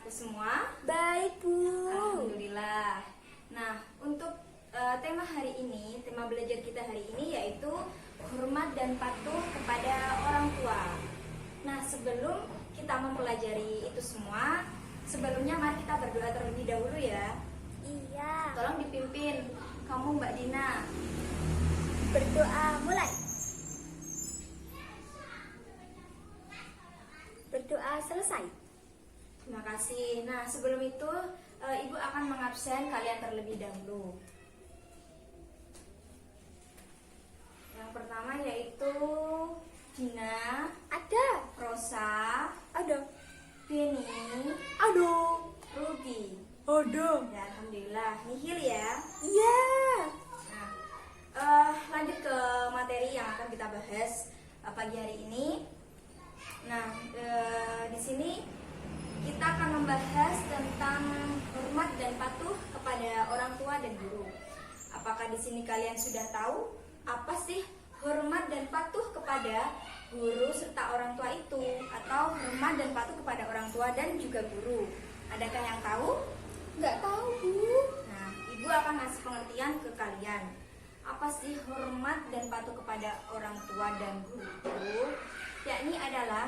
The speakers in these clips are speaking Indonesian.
Bu semua? Baik, Bu. Alhamdulillah. Nah, untuk tema hari ini, tema belajar kita hari ini yaitu hormat dan patuh kepada orang tua. Nah, sebelum kita mempelajari itu semua, sebelumnya mari kita berdoa terlebih dahulu ya. Iya. Tolong dipimpin kamu Mbak Dina. Berdoa mulai. Berdoa selesai. Terima kasih. Nah, sebelum itu Ibu akan mengabsen kalian terlebih dahulu. Yang pertama yaitu Dina, Ada. Rosa, Ada. Beni, Ada. Ruby. Ada. Ya, alhamdulillah. Nihil ya. Iya. Nah, lanjut ke materi yang akan kita bahas pagi hari ini. Nah, di sini kita akan membahas tentang hormat dan patuh kepada orang tua dan guru. Apakah di sini kalian sudah tahu apa sih hormat dan patuh kepada guru serta orang tua itu, atau hormat dan patuh kepada orang tua dan juga guru? Adakah yang tahu? Nggak tahu, Bu. Nah, Ibu akan ngasih pengertian ke kalian. Apa sih hormat dan patuh kepada orang tua dan guru? Yakni adalah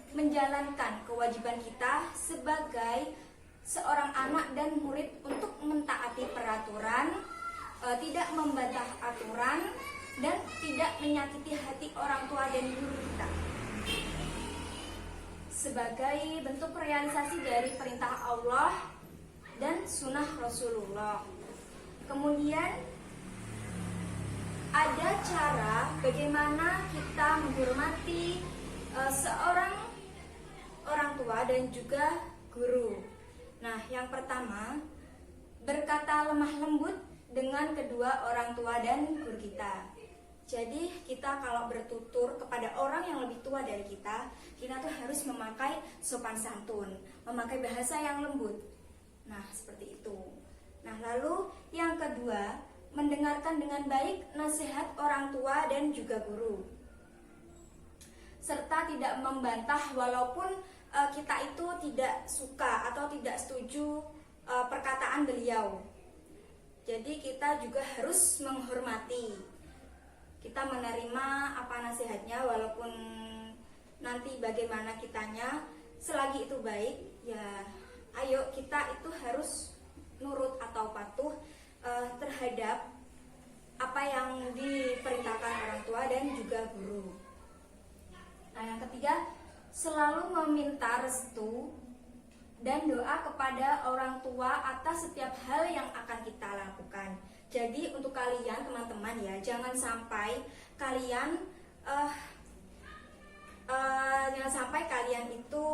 menjalankan kewajiban kita sebagai seorang anak dan murid untuk mentaati peraturan, tidak membantah aturan, dan tidak menyakiti hati orang tua dan guru kita. Sebagai bentuk realisasi dari perintah Allah dan sunnah Rasulullah. Kemudian ada cara bagaimana kita menghormati seorang orang tua dan juga guru. Nah, yang pertama, berkata lemah lembut dengan kedua orang tua dan guru kita. Jadi kita kalau bertutur kepada orang yang lebih tua dari kita tuh harus memakai sopan santun, memakai bahasa yang lembut. Nah, seperti itu. Nah, lalu yang kedua, mendengarkan dengan baik nasihat orang tua dan juga guru, serta tidak membantah walaupun kita itu tidak suka atau tidak setuju perkataan beliau. Jadi kita juga harus menghormati. Kita menerima apa nasihatnya walaupun nanti bagaimana kitanya, selagi itu baik, ya ayo kita itu harus nurut atau patuh terhadap apa yang diperintahkan orang tua dan juga guru. Nah, yang ketiga, selalu meminta restu dan doa kepada orang tua atas setiap hal yang akan kita lakukan. Jadi untuk kalian teman-teman ya, jangan sampai kalian itu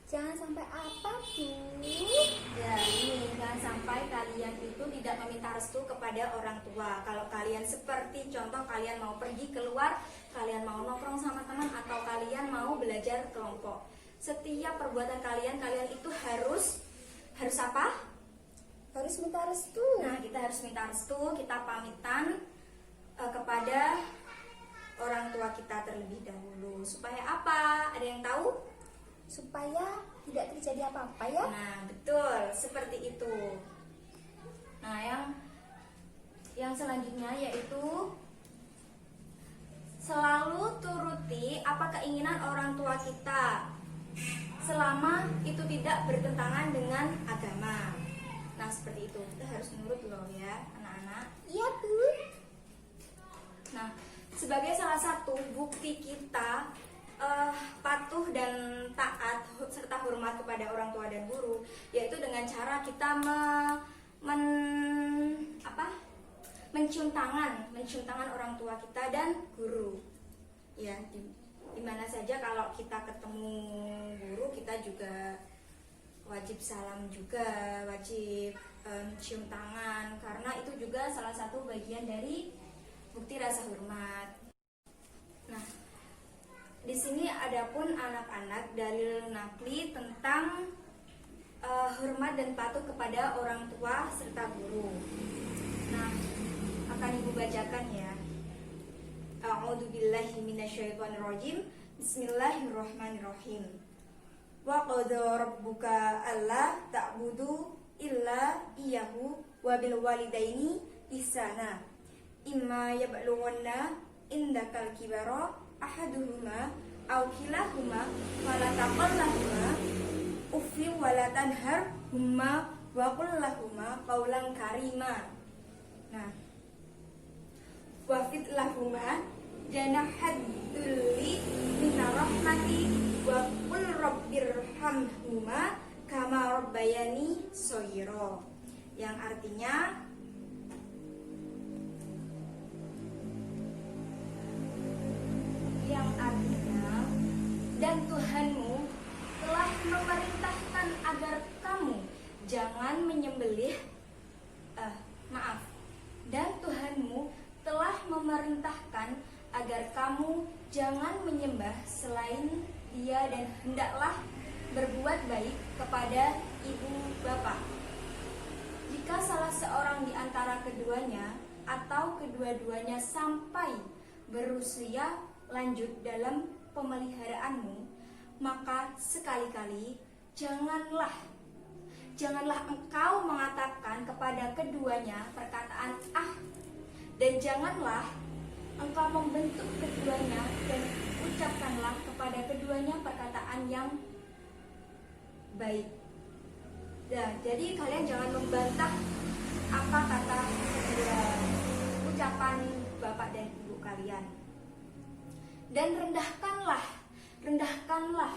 Jangan sampai apa, Bu? ya ini, jangan sampai kalian itu tidak meminta restu kepada orang tua. Kalau kalian seperti contoh kalian mau pergi keluar, kalian mau nongkrong sama teman, atau kalian mau belajar kelompok, setiap perbuatan kalian itu harus apa? Harus minta restu. Nah, kita harus minta restu, kita pamitan kepada orang tua kita terlebih dahulu. Supaya apa? Ada yang tahu? Supaya tidak terjadi apa-apa ya. Nah, betul, seperti itu. Nah, yang selanjutnya yaitu selalu turuti apa keinginan orang tua kita selama itu tidak bertentangan dengan agama. Nah, seperti itu. Kita harus nurut loh ya, anak-anak. Iya, Bu. Nah, sebagai salah satu bukti kita patuh dan taat serta hormat kepada orang tua dan guru, yaitu dengan cara kita mencium tangan orang tua kita dan guru. Ya, di mana saja kalau kita ketemu guru, kita juga wajib salam juga, wajib cium tangan, karena itu juga salah satu bagian dari bukti rasa hormat. Nah, di sini adapun anak-anak dalil nakli tentang hormat dan patuh kepada orang tua serta guru. Nah, akan Ibu bacakan ya. A'udzubillahi minasyaitonirrajim. Bismillahirrahmanirrahim. wa qadha rabbuka alla ta'budu illa iyyahu wa bil walidaini ihsana imma yablughanna indakal kibara ahaduhuma aw kilahuma fala taqul lahuma uffin wa la tanharhuma wa qul lahuma qawlan karima. Nah, wafid lahuma janahad dulli minar rahmati wa qul rabbirhamhuma kama rabbayani shaghira, yang artinya dan Tuhanmu telah memerintahkan agar kamu jangan menyembelih dan Tuhanmu telah memerintahkan agar kamu jangan menyembah selain Dia dan hendaklah berbuat baik kepada ibu bapa. Jika salah seorang di antara keduanya atau kedua-duanya sampai berusia lanjut dalam pemeliharaanmu, maka sekali-kali janganlah engkau mengatakan kepada keduanya perkataan dan janganlah engkau membentuk keduanya dan ucapkanlah kepada keduanya perkataan yang baik. Nah, jadi kalian jangan membantah apa kata ucapan bapak dan ibu kalian. Dan rendahkanlah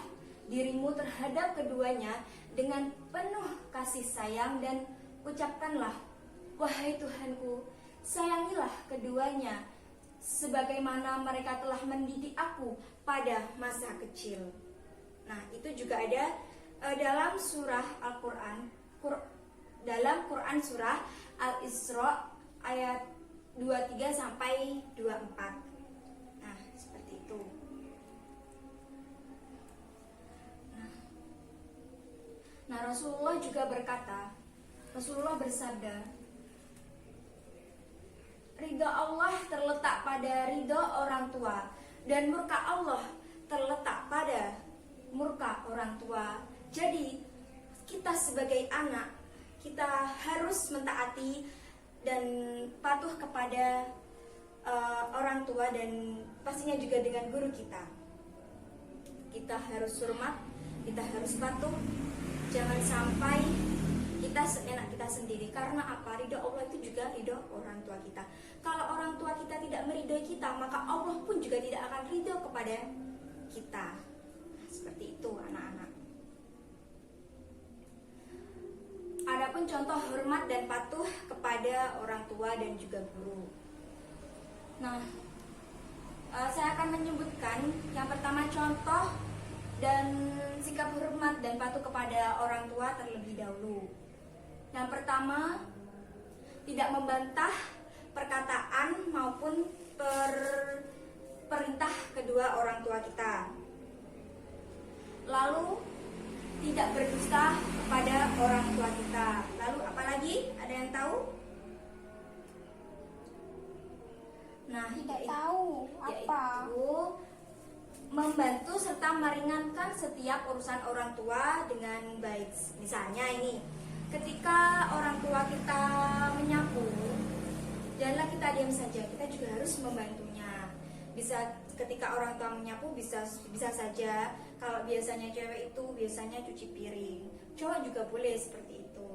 dirimu terhadap keduanya dengan penuh kasih sayang dan ucapkanlah, wahai Tuhanku, sayangilah keduanya sebagaimana mereka telah mendidik aku pada masa kecil. Nah, itu juga ada dalam surah Al-Quran, dalam Quran surah Al-Isra ayat 23 sampai 24. Nah, seperti itu. Nah, Rasulullah juga berkata, Rasulullah bersabda, ridha Allah terletak pada ridha orang tua dan murka Allah terletak pada murka orang tua. Jadi kita sebagai anak, kita harus mentaati dan patuh kepada orang tua dan pastinya juga dengan guru kita. Kita harus hormat, kita harus patuh. Jangan sampai kita seenak kita sendiri. Karena apa? Ridho Allah itu juga ridho orang tua kita. Kalau orang tua kita tidak meridhoi kita, maka Allah pun juga tidak akan ridho kepada kita. Seperti itu anak-anak. Adapun contoh hormat dan patuh kepada orang tua dan juga guru. Nah, saya akan menyebutkan yang pertama contoh dan sikap hormat dan patuh kepada orang tua terlebih dahulu. Yang pertama, tidak membantah perkataan maupun perintah kedua orang tua kita. Lalu tidak berdusta kepada orang tua kita. Lalu apalagi? Ada yang tahu? Nah, Tidak tahu apa. Yaitu membantu serta meringankan setiap urusan orang tua dengan baik. Misalnya ini, ketika orang tua kita menyapu, janganlah kita diam saja, kita juga harus membantunya. Bisa ketika orang tua menyapu bisa saja. Kalau biasanya cewek itu biasanya cuci piring, cowok juga boleh seperti itu.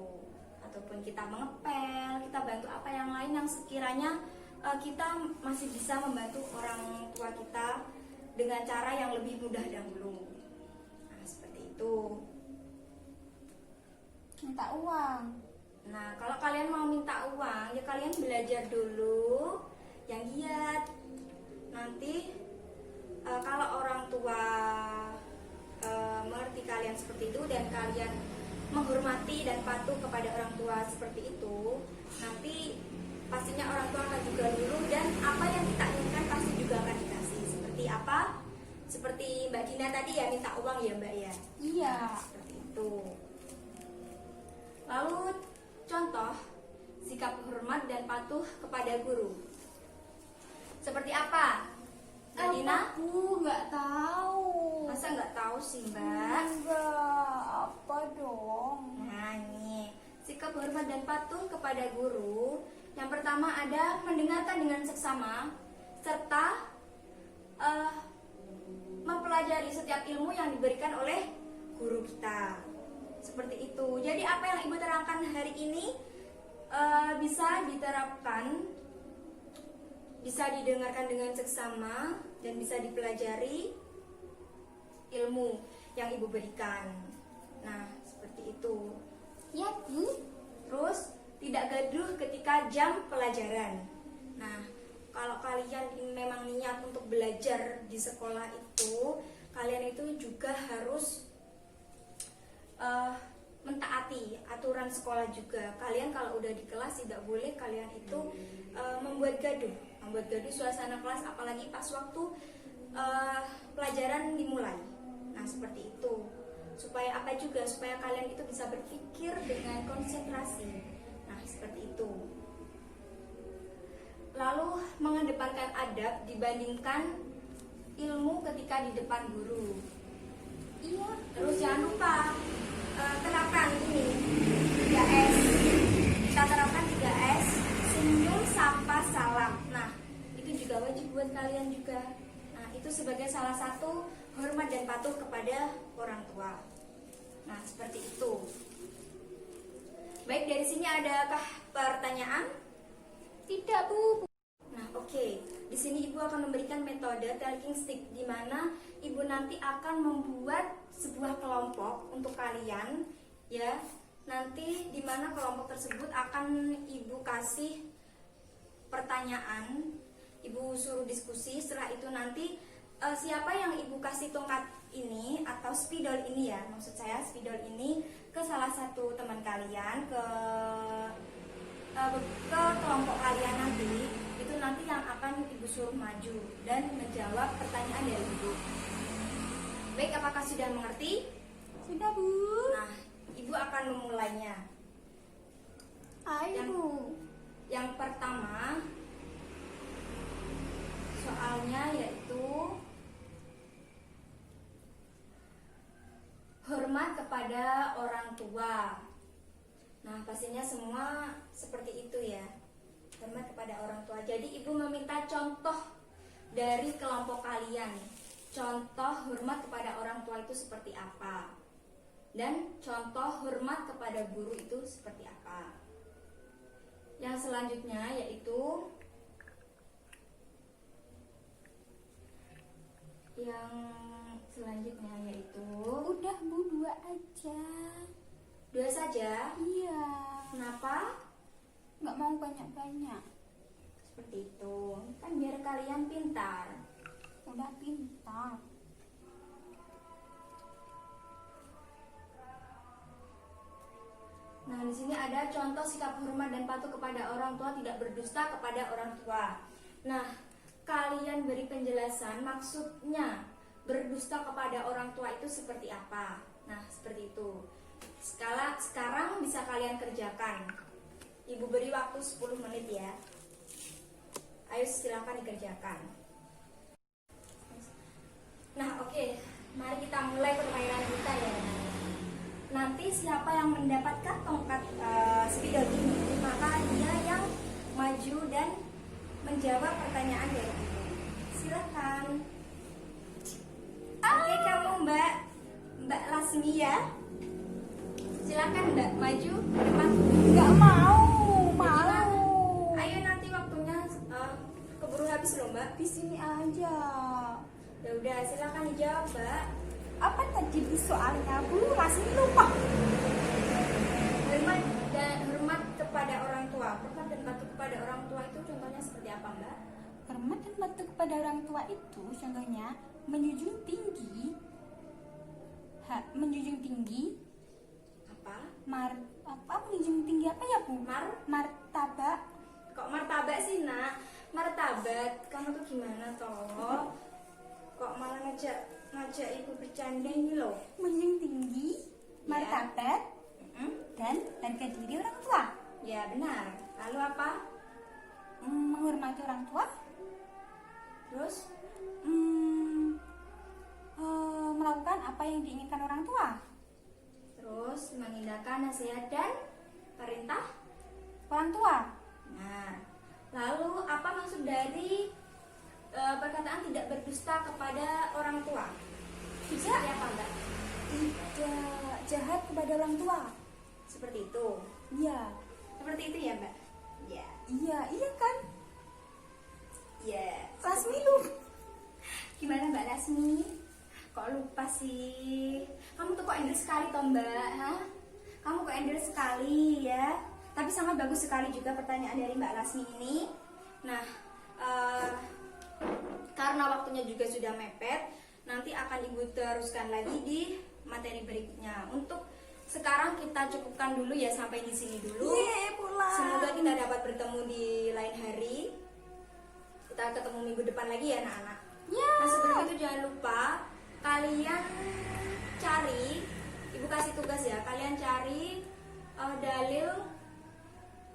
Ataupun kita mengepel, kita bantu apa yang lain yang sekiranya kita masih bisa membantu orang tua kita dengan cara yang lebih mudah dahulu. Nah, seperti itu. Minta uang. Nah, kalau kalian mau minta uang, ya kalian belajar dulu yang giat. Nanti kalau orang tua mengerti kalian seperti itu dan kalian menghormati dan patuh kepada orang tua seperti itu, nanti pastinya orang tua akan juga nurut dan apa yang kita inginkan pasti juga akan dikasih. Seperti apa? Seperti Mbak Dina tadi ya, minta uang ya Mbak ya. Iya. Nah, seperti itu. Lalu contoh sikap hormat dan patuh kepada guru. Seperti apa? Mbak Dina? Aku nggak tahu. masa nggak tahu sih Mbak? Enggak, apa dong? Nah ini, sikap hormat dan patuh kepada guru. Yang pertama ada mendengarkan dengan seksama, serta mempelajari setiap ilmu yang diberikan oleh guru kita. Seperti itu. Jadi apa yang Ibu terangkan hari ini bisa diterapkan, bisa didengarkan dengan seksama, dan bisa dipelajari ilmu yang Ibu berikan. Nah, seperti itu. Ya, Bu. Terus tidak gaduh ketika jam pelajaran. Nah, kalau kalian memang niat untuk belajar di sekolah itu, kalian itu juga harus mentaati aturan sekolah juga. Kalian kalau udah di kelas tidak boleh kalian itu membuat gaduh suasana kelas, apalagi pas waktu pelajaran dimulai. Nah, seperti itu. Supaya apa juga? Supaya kalian itu bisa berpikir dengan konsentrasi. Nah, seperti itu. Lalu mengedepankan adab dibandingkan ilmu ketika di depan guru. Iya. Terus jangan lupa terapkan ini 3S. Kita terapkan 3S, senyum, sapa, salam. Nah, itu juga wajib buat kalian juga. Nah, itu sebagai salah satu hormat dan patuh kepada orang tua. Nah, seperti itu. Baik, dari sini adakah pertanyaan? Tidak, Bu. Nah, oke. Di sini Ibu akan memberikan metode talking stick, di mana Ibu nanti akan membuat sebuah kelompok untuk kalian, ya. Nanti di mana kelompok tersebut akan Ibu kasih pertanyaan, Ibu suruh diskusi. Setelah itu nanti siapa yang Ibu kasih tongkat ini atau spidol ini, ya, maksud saya spidol ini, ke salah satu teman kalian, ke kelompok kalian nanti, itu nanti yang akan Ibu suruh maju dan menjawab pertanyaan dari Ibu. Baik, apakah sudah mengerti? Sudah, Bu. Nah, Ibu akan memulainya. Ayo. Yang pertama, soalnya yaitu hormat kepada orang tua. Nah, pastinya semua seperti itu, ya. Hormat kepada orang tua. Jadi Ibu meminta contoh dari kelompok kalian. Contoh hormat kepada orang tua itu seperti apa? Dan contoh hormat kepada guru itu seperti apa? Yang selanjutnya yaitu Udah, Bu, 2 aja. 2 saja. Iya. Kenapa? Nggak mau banyak-banyak. Seperti itu. Kan biar kalian pintar. Udah pintar. Nah, di sini ada contoh sikap hormat dan patuh kepada orang tua, tidak berdusta kepada orang tua. Nah, kalian beri penjelasan maksudnya berdusta kepada orang tua itu seperti apa. Nah, seperti itu. Sekarang bisa kalian kerjakan. Ibu beri waktu 10 menit, ya. Ayo silakan dikerjakan. Nah, oke. Mari kita mulai permainan kita, ya. Nanti siapa yang mendapatkan tongkat spidol ini, maka dia yang maju dan menjawab pertanyaan dari Ibu. Silakan. Oke, kamu Mbak Lasmi, ya. Silakan Mbak maju ke depan. Nggak mau. Gimana? Ayo, nanti waktunya keburu habis loh, Mbak. Di sini aja. Ya udah, silakan dijawab, Mbak. Apa tadi soalnya, Bu? Masih lupa. Hormat kepada orang tua. Hormat dan patuh kepada orang tua itu contohnya seperti apa, Mbak? Hormat dan patuh kepada orang tua itu contohnya menjunjung tinggi Apa? menjunjung tinggi apa ya, Bu? Martabak. Kok martabak sih, Nak? Martabat. Kamu tuh gimana toh? Kok malah ngajak Ibu bercanda ini loh? Menjunjung tinggi martabat dan harga diri orang tua. Ya, benar. Lalu apa? Menghormati orang tua. Terus? melakukan apa yang diinginkan orang tua. Terus mengindahkan nasihat dan perintah Orang tua. Nah, lalu apa maksud dari perkataan tidak berdusta kepada orang tua? Seperti apa, Mbak? Tidak jahat kepada orang tua. Seperti itu. Iya. Seperti itu ya, Mbak? Ya. Iya kan? Ya. Lasmi lu. Gimana Mbak Lasmi? Kok lupa sih? Kamu tuh kok endel sekali toh, Mbak? Hah? Kamu kok endel sekali ya? Tapi sangat bagus sekali juga pertanyaan dari Mbak Lasmi ini. Nah, karena waktunya juga sudah mepet, nanti akan Ibu teruskan lagi di materi berikutnya. Untuk sekarang kita cukupkan dulu ya, sampai di sini dulu. Pulang. Semoga kita dapat bertemu di lain hari. Kita ketemu minggu depan lagi ya anak-anak. Ya. Nah sebelum itu jangan lupa kalian cari, Ibu kasih tugas ya, kalian cari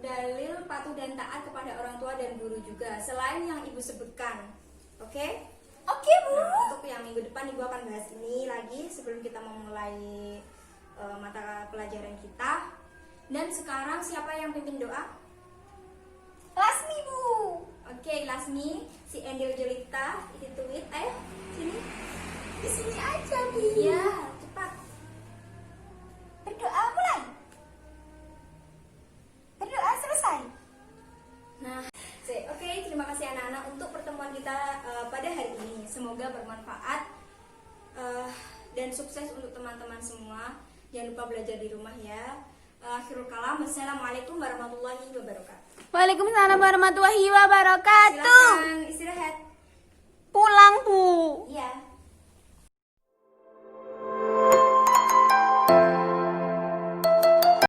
dalil patuh dan taat kepada orang tua dan guru juga, selain yang Ibu sebutkan. Oke? Oke, Bu. Nah, untuk yang minggu depan Ibu akan bahas ini lagi sebelum kita memulai mata pelajaran kita. Dan sekarang siapa yang pimpin doa? Lasmi, Bu. Oke, Lasmi, si Endil Jelita, Tweet, ayo sini. Di sini aja, Bu. Iya, cepat. Berdoa mulai. Berdoa selesai. Nah, oke, terima kasih anak-anak untuk pertemuan kita pada hari ini. Semoga bermanfaat dan sukses untuk teman-teman semua. Jangan lupa belajar di rumah ya. Akhirul kalam, wassalamualaikum warahmatullahi wabarakatuh. Waalaikumsalam warahmatullahi wabarakatuh. Silakan istirahat.